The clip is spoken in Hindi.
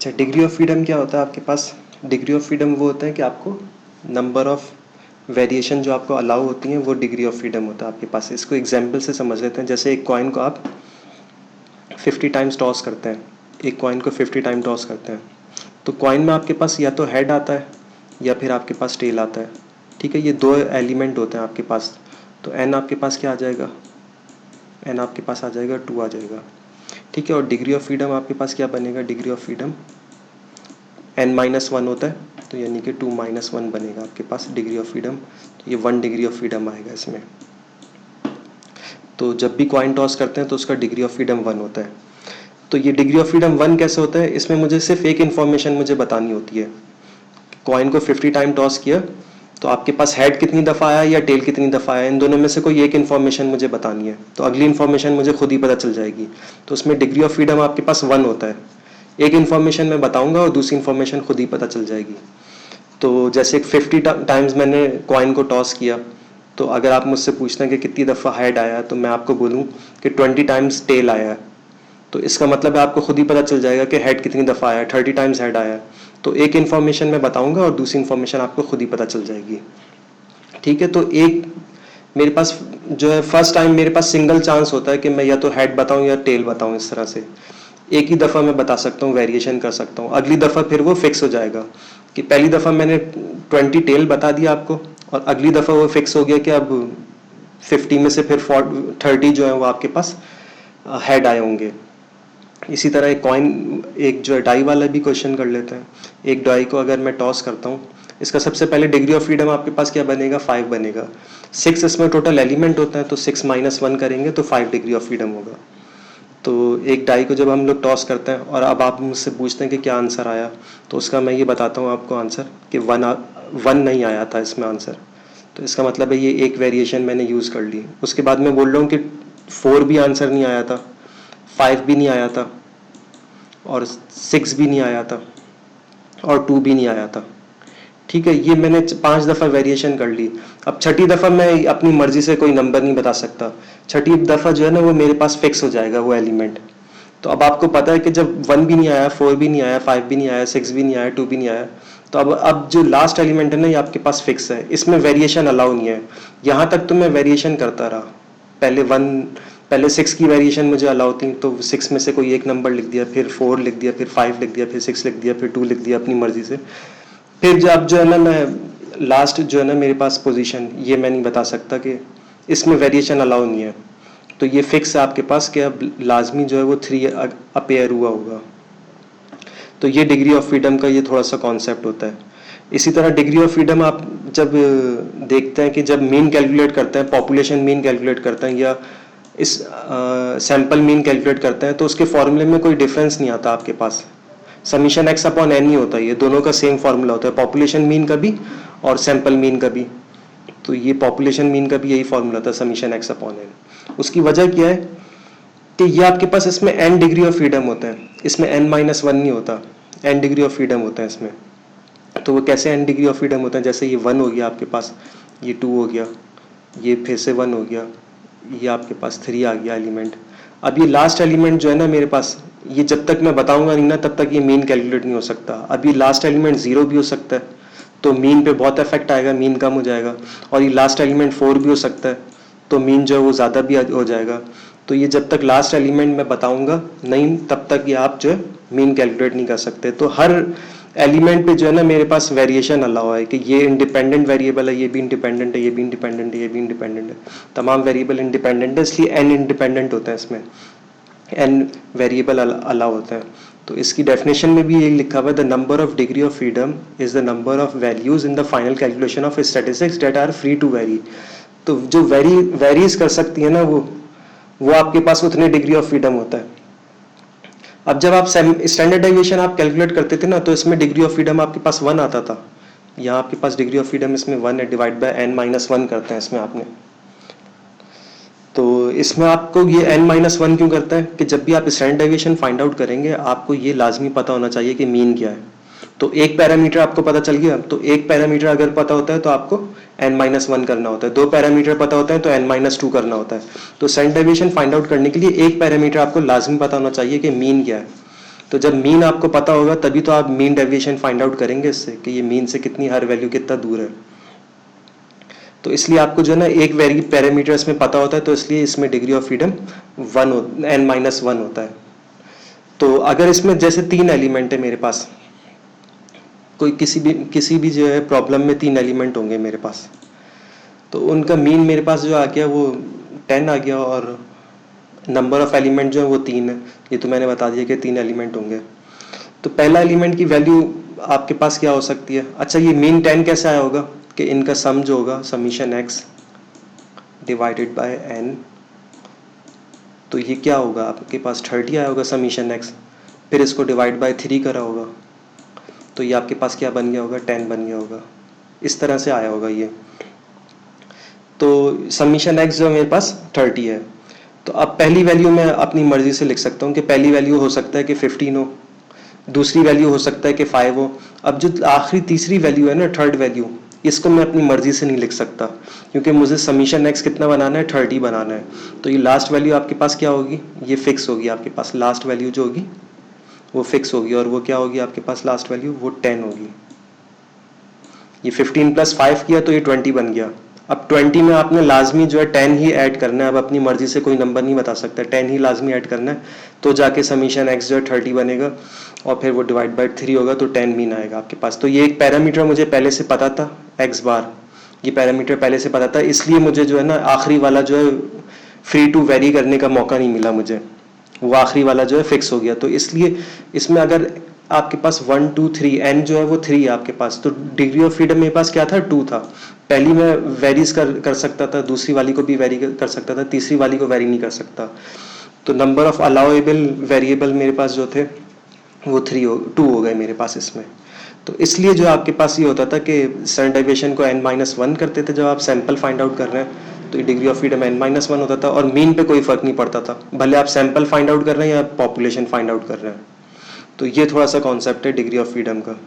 अच्छा, डिग्री ऑफ फ्रीडम क्या होता है आपके पास? डिग्री ऑफ फ्रीडम वो होता है कि आपको नंबर ऑफ वेरिएशन जो आपको अलाउ होती हैं वो डिग्री ऑफ फ्रीडम होता है आपके पास। इसको एग्जांपल से समझ लेते हैं। जैसे एक कॉइन को आप 50 टाइम्स टॉस करते हैं, एक कॉइन को 50 टाइम टॉस करते हैं, तो कॉइन में आपके पास या तो हेड आता है या फिर आपके पास टेल आता है। ठीक है, ये दो एलिमेंट होते हैं आपके पास। तो एन आपके पास क्या आ जाएगा? एन आपके पास आ जाएगा 2 आ जाएगा। ठीक है, और डिग्री ऑफ फ्रीडम आपके पास क्या बनेगा? डिग्री ऑफ फ्रीडम n-1 होता है, तो यानी कि 2-1 बनेगा आपके पास डिग्री ऑफ फ्रीडम। तो ये 1 डिग्री ऑफ फ्रीडम आएगा इसमें। तो जब भी कॉइन टॉस करते हैं तो उसका डिग्री ऑफ फ्रीडम 1 होता है। तो ये डिग्री ऑफ फ्रीडम 1 कैसे होता है? इसमें मुझे सिर्फ एक इन्फॉर्मेशन मुझे बतानी होती है। कॉइन को 50 टाइम टॉस किया तो आपके पास हेड कितनी दफ़ा आया या टेल कितनी दफ़ा आया, इन दोनों में से कोई एक इन्फॉर्मेशन मुझे बतानी है। तो अगली इन्फॉर्मेशन मुझे खुद ही पता चल जाएगी। तो उसमें डिग्री ऑफ फ्रीडम आपके पास 1 होता है। एक इन्फॉर्मेशन मैं बताऊंगा और दूसरी इन्फॉर्मेशन खुद ही पता चल जाएगी। तो जैसे 50 टाइम्स मैंने कॉइन को टॉस किया, तो अगर आप मुझसे पूछते हैं कि कितनी दफ़ा हेड आया, तो मैं आपको बोलूँ कि 20 टाइम्स टेल आया है। तो इसका मतलब है आपको खुद ही पता चल जाएगा कि हेड कितनी दफ़ा आया, 30 टाइम्स हेड आया। तो एक इन्फॉर्मेशन मैं बताऊंगा और दूसरी इन्फॉर्मेशन आपको खुद ही पता चल जाएगी। ठीक है, तो एक मेरे पास जो है फर्स्ट टाइम मेरे पास सिंगल चांस होता है कि मैं या तो हेड बताऊं या टेल बताऊं। इस तरह से एक ही दफ़ा मैं बता सकता हूँ, वेरिएशन कर सकता हूँ। अगली दफ़ा फिर वो फिक्स हो जाएगा कि पहली दफ़ा मैंने 20 टेल बता दिया आपको, और अगली दफ़ा वो फिक्स हो गया कि अब 50 में से फिर 30 जो है वो आपके पास हेड आए होंगे। इसी तरह एक कॉइन, एक जो है डाई वाला भी क्वेश्चन कर लेते हैं। एक डाई को अगर मैं टॉस करता हूँ, इसका सबसे पहले डिग्री ऑफ फ्रीडम आपके पास क्या बनेगा? 5 बनेगा। 6 इसमें टोटल एलिमेंट होता है, तो 6-1 करेंगे तो 5 डिग्री ऑफ फ्रीडम होगा। तो एक डाई को जब हम लोग टॉस करते हैं और अब आप मुझसे पूछते हैं कि क्या आंसर आया, तो उसका मैं ये बताता हूँ आपको आंसर कि 1 नहीं आया था इसमें आंसर। तो इसका मतलब है ये एक वेरिएशन मैंने यूज़ कर ली। उसके बाद मैं बोल रहा हूँ कि 4 भी आंसर नहीं आया था, 5 भी नहीं आया था, और 6 भी नहीं आया था, और 2 भी नहीं आया था। ठीक है, ये मैंने 5 दफ़ा वेरिएशन कर ली। अब छठी दफ़ा मैं अपनी मर्जी से कोई नंबर नहीं बता सकता। छठी दफ़ा जो है ना वो मेरे पास फिक्स हो जाएगा वो एलिमेंट। तो अब आपको पता है कि जब 1 भी नहीं आया, 4 भी नहीं आया, 5 भी नहीं आया, 6 भी नहीं आया, 2 भी नहीं आया, तो अब जो लास्ट एलिमेंट है ना ये आपके पास फिक्स है, इसमें वेरिएशन अलाउ नहीं है। यहाँ तक तो मैं वेरिएशन करता रहा। पहले 6 की वेरिएशन मुझे अलाउ थी, तो 6 में से कोई एक नंबर लिख दिया, फिर 4 लिख दिया, फिर 5 लिख दिया, फिर 6 लिख दिया, फिर 2 लिख दिया अपनी मर्जी से। फिर जब जो है ना मैं लास्ट जो है ना मेरे पास पोजीशन ये मैं नहीं बता सकता कि इसमें वेरिएशन अलाउ नहीं है। तो ये फिक्स है आपके पास कि अब लाजमी जो है वो 3 अपेयर हुआ होगा। तो ये डिग्री ऑफ फ्रीडम का ये थोड़ा सा कॉन्सेप्ट होता है। इसी तरह डिग्री ऑफ फ्रीडम आप जब देखते हैं कि जब मीन कैलकुलेट करते हैं, पॉपुलेशन मीन कैलकुलेट करते हैं या इस सैंपल मीन कैलकुलेट करते हैं, तो उसके फॉर्मूले में कोई डिफरेंस नहीं आता आपके पास। समीशन एक्स अपॉन एन ही होता है, ये दोनों का सेम फार्मूला होता है, पॉपुलेशन मीन का भी और सैंपल मीन का भी। तो ये पॉपुलेशन मीन का भी यही फार्मूला था, समीशन एक्स अपॉन एन। उसकी वजह क्या है कि ये आपके पास इसमें एन डिग्री ऑफ फ्रीडम होता है, इसमें n-1 नहीं होता, एन डिग्री ऑफ फ्रीडम होता है इसमें। तो वो कैसे एन डिग्री ऑफ फ्रीडम होता है? जैसे ये 1 हो गया आपके पास, ये 2 हो गया, ये फिर से 1 हो गया, ये आपके पास 3 आ गया एलिमेंट। अब ये लास्ट एलिमेंट जो है ना मेरे पास, ये जब तक मैं बताऊंगा नहीं ना तब तक ये मीन कैलकुलेट नहीं हो सकता। अब ये लास्ट एलिमेंट 0 भी हो सकता है, तो मीन पे बहुत इफेक्ट आएगा, मीन कम हो जाएगा। और ये लास्ट एलिमेंट 4 भी हो सकता है, तो मीन जो है वो ज़्यादा भी हो जाएगा। तो ये जब तक लास्ट एलिमेंट मैं बताऊंगा नहीं तब तक ये आप जो है मीन कैलकुलेट नहीं कर सकते। तो हर एलिमेंट पे जो है ना मेरे पास वेरिएशन अलाउ है कि ये इंडिपेंडेंट वेरिएबल है, ये भी इंडिपेंडेंट है, ये भी इंडिपेंडेंट है, ये भी इंडिपेंडेंट है। तमाम वेरिएबल इंडिपेंडेंट है, इसलिए एन इंडिपेंडेंट होता है, इसमें एन वेरिएबल अलाउ होता है। तो इसकी डेफिनेशन में भी ये लिखा हुआ है, the number of degree of freedom is the number of values in the final calculation of statistics that are free to vary. तो जो वेरीज कर सकती है ना वो आपके पास उतने डिग्री ऑफ फ्रीडम होता है। अब जब आप स्टैंडर्ड डेविएशन आप कैलकुलेट करते थे ना, तो इसमें डिग्री ऑफ फ्रीडम आपके पास 1 आता था। यहाँ आपके पास डिग्री ऑफ फ्रीडम इसमें 1 है, डिवाइड बाय n-1 करते हैं इसमें आपने। तो इसमें आपको ये n-1 क्यों करता है कि जब भी आप स्टैंडर्ड डेविएशन फाइंड आउट करेंगे आपको ये लाजमी पता होना चाहिए कि मीन क्या है। तो एक पैरामीटर आपको पता चल गया, तो एक पैरामीटर अगर पता होता है तो आपको n-1 करना होता है, 2 पैरामीटर पता होता है तो n-2 करना होता है। तो स्टैंडर्ड डेविएशन फाइंड आउट करने के लिए एक पैरामीटर आपको लाजमी पता होना चाहिए कि मीन क्या है। तो जब मीन आपको पता होगा तभी तो आप मीन डेविएशन फाइंड आउट करेंगे इससे कि ये मीन से कितनी हर वैल्यू कितना दूर है। तो इसलिए आपको जो है ना एक वेरी पैरामीटर्स में पता होता है, तो इसलिए इसमें डिग्री ऑफ फ्रीडम n-1 होता है। तो अगर इसमें जैसे 3 एलिमेंट है मेरे पास, कोई किसी भी जो है प्रॉब्लम में 3 एलिमेंट होंगे मेरे पास, तो उनका मीन मेरे पास जो आ गया वो 10 आ गया, और नंबर ऑफ एलिमेंट जो है वो 3 है। ये तो मैंने बता दिया कि 3 एलिमेंट होंगे। तो पहला एलिमेंट की वैल्यू आपके पास क्या हो सकती है? अच्छा, ये मीन 10 कैसे आया होगा कि इनका सम जो होगा summation x divided by n, तो ये क्या होगा आपके पास 30 आया होगा समीशन x, फिर इसको डिवाइड बाय 3 करा होगा, तो ये आपके पास क्या बन गया होगा? 10 बन गया होगा। इस तरह से आया होगा ये। तो समीशन x जो मेरे पास 30 है। तो अब पहली वैल्यू मैं अपनी मर्जी से लिख सकता हूँ कि पहली वैल्यू हो सकता है कि 15 हो, दूसरी वैल्यू हो सकता है कि 5 हो। अब जो आखिरी तीसरी वैल्यू है ना, थर्ड वैल्यू, इसको मैं अपनी मर्जी से नहीं लिख सकता, क्योंकि मुझे समीशन x कितना बनाना है? 30 बनाना है। तो ये लास्ट वैल्यू आपके पास क्या होगी? ये फिक्स होगी आपके पास। लास्ट वैल्यू जो होगी वो फिक्स होगी, और वो क्या होगी आपके पास? लास्ट वैल्यू वो 10 होगी। ये 15 + 5 किया तो ये 20 बन गया। अब 20 में आपने लाजमी जो है 10 ही ऐड करना है। अब अपनी मर्जी से कोई नंबर नहीं बता सकता, 10 ही लाजमी ऐड करना है, तो जाके समीशन x जो है 30 बनेगा, और फिर वो डिवाइड बाय 3 होगा, तो 10 मीन आएगा आपके पास। तो ये एक पैरामीटर मुझे पहले से पता था, x बार, ये पैरामीटर पहले से पता था, इसलिए मुझे जो है ना आखिरी वाला जो है फ्री टू वेरी करने का मौका नहीं मिला मुझे, वो आखिरी वाला जो है फिक्स हो गया। तो इसलिए इसमें अगर आपके पास 1 2 3 n जो है वो 3 है आपके पास, तो डिग्री ऑफ फ्रीडम मेरे पास क्या था? 2 था। पहली में वेरीज कर सकता था, दूसरी वाली को भी वेरी कर सकता था, तीसरी वाली को वेरी नहीं कर सकता। तो नंबर ऑफ अलाउएबल वेरिएबल मेरे पास जो थे वो 2 हो गए मेरे पास इसमें। तो इसलिए जो आपके पास ये होता था कि स्टैंडर्ड डेविएशन को n-1 करते थे जब आप सैंपल फाइंड आउट कर रहे हैं, तो ये डिग्री ऑफ फ्रीडम n-1 होता था, और मीन पे कोई फर्क नहीं पड़ता था, भले आप सैंपल फाइंड आउट कर रहे हैं या पॉपुलेशन फाइंड आउट कर रहे हैं। तो ये थोड़ा सा कॉन्सेप्ट है डिग्री ऑफ फ्रीडम का।